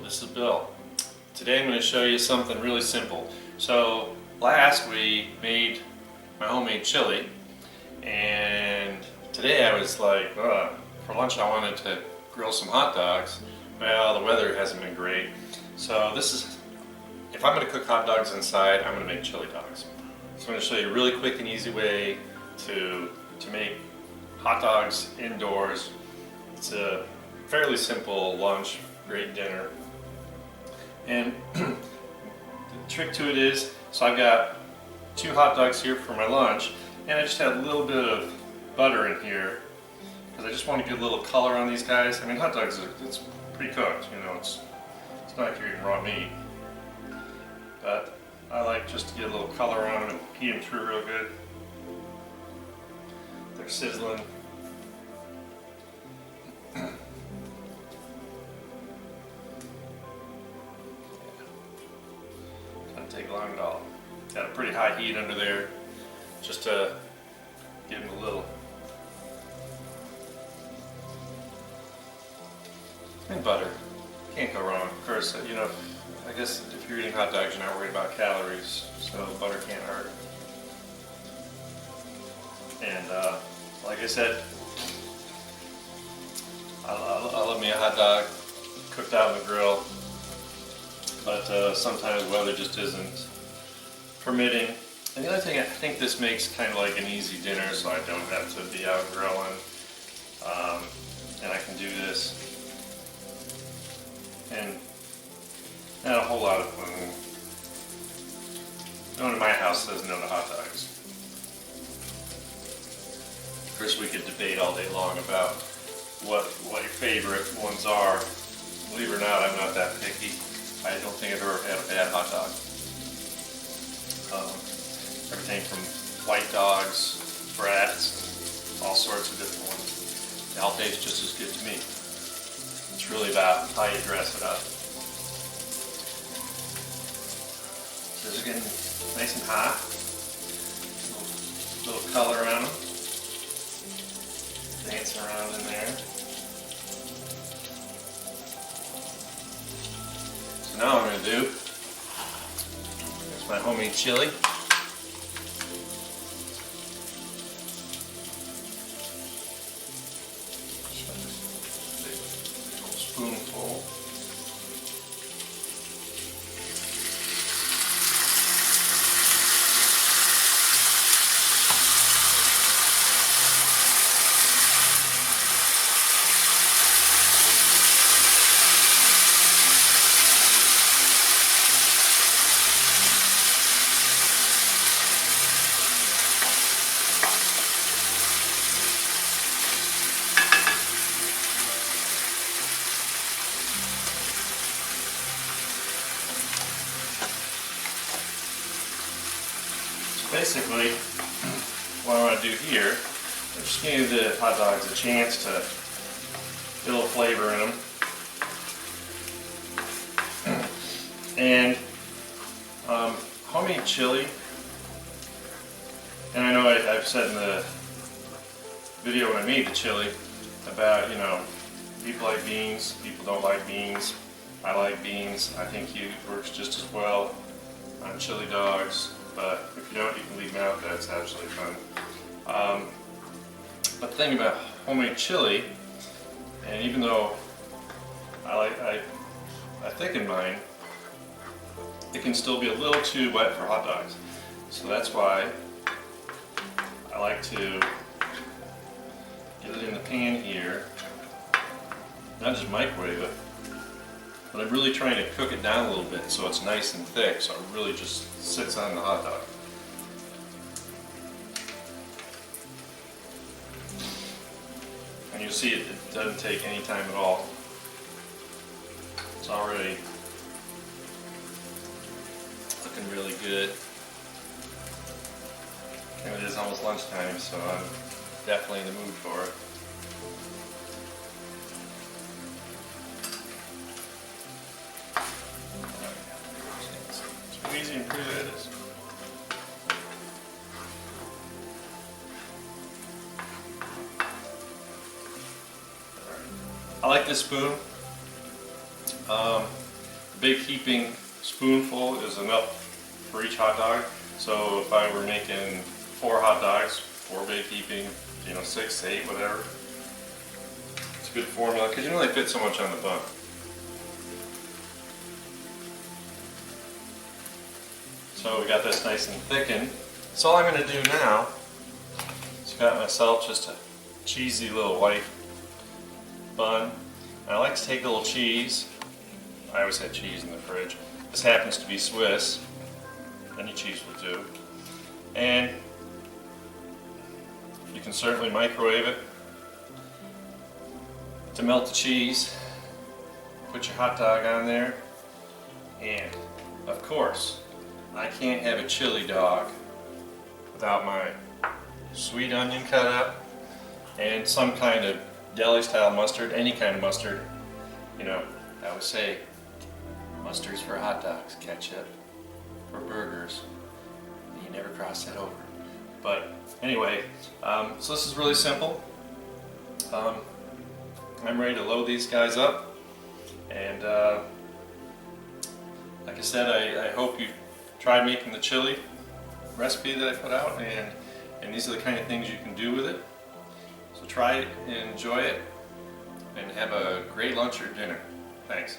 this is Bill. Today I'm going to show you something really simple. So last we made my homemade chili, and today I was like, for lunch I wanted to grill some hot dogs. Well, the weather hasn't been great. So if I'm going to cook hot dogs inside, I'm going to make chili dogs. So I'm going to show you a really quick and easy way to make hot dogs indoors. It's a fairly simple lunch, great dinner. And the trick to it is, so I've got 2 hot dogs here for my lunch, and I just had a little bit of butter in here because I just want to get a little color on these guys. I mean, hot dogs, it's pre-cooked, you know, it's not like you're eating raw meat. But I like just to get a little color on them and heat them through real good. They're sizzling. Doesn't take long at all. Got a pretty high heat under there just to give them a little. And butter. Can't go wrong. Of course, you know, I guess if you're eating hot dogs, you're not worried about calories, so butter can't hurt. And like I said, I love me a hot dog cooked out on the grill, but sometimes the weather just isn't permitting. And the other thing, I think this makes kind of like an easy dinner, so I don't have to be out grilling, and I can do this. And not a whole lot of food. No one in my house says no to hot dogs. Of course, we could debate all day long about what your favorite ones are. Believe it or not, I'm not that picky. I don't think I've ever had a bad hot dog. Everything from white dogs, brats, all sorts of different ones. They all taste just as good to me. It's really about how you dress it up. So these are getting nice and hot. A little color on them. Dancing around in there. So now what I'm going to do, here's my homemade chili. Spoonful. Basically, what I want to do here, I'm just going to give the hot dogs a chance to get a little flavor in them. And homemade chili, and I know I've said in the video when I made the chili about, you know, people like beans, people don't like beans. I like beans. I think it works just as well on chili dogs. But if you don't, you can leave them out. That's absolutely fun. But the thing about homemade chili, and even though I thicken mine, it can still be a little too wet for hot dogs. So that's why I like to get it in the pan here, not just microwave it, but I'm really trying to cook it down a little bit so it's nice and thick, so it really just sits on the hot dog. And you'll see it doesn't take any time at all. It's already looking really good. And it is almost lunchtime, so I'm definitely in the mood for it. Easy and pretty it is. I like this spoon. big heaping spoonful is enough for each hot dog. So if I were making 4 hot dogs, 4 big heaping, 6, 8, whatever. It's a good formula because they fit so much on the bun. So we got this nice and thickened. So all I'm going to do now is got myself just a cheesy little white bun. And I like to take a little cheese. I always had cheese in the fridge. This happens to be Swiss. Any cheese will do. And you can certainly microwave it to melt the cheese. Put your hot dog on there. And of course, I can't have a chili dog without my sweet onion cut up and some kind of deli style mustard, any kind of mustard. I always say mustard's for hot dogs, ketchup for burgers. You never cross that over. But anyway, so this is really simple. I'm ready to load these guys up, and like I said, I hope you tried making the chili recipe that I put out, and these are the kind of things you can do with it. So try it and enjoy it, and have a great lunch or dinner. Thanks.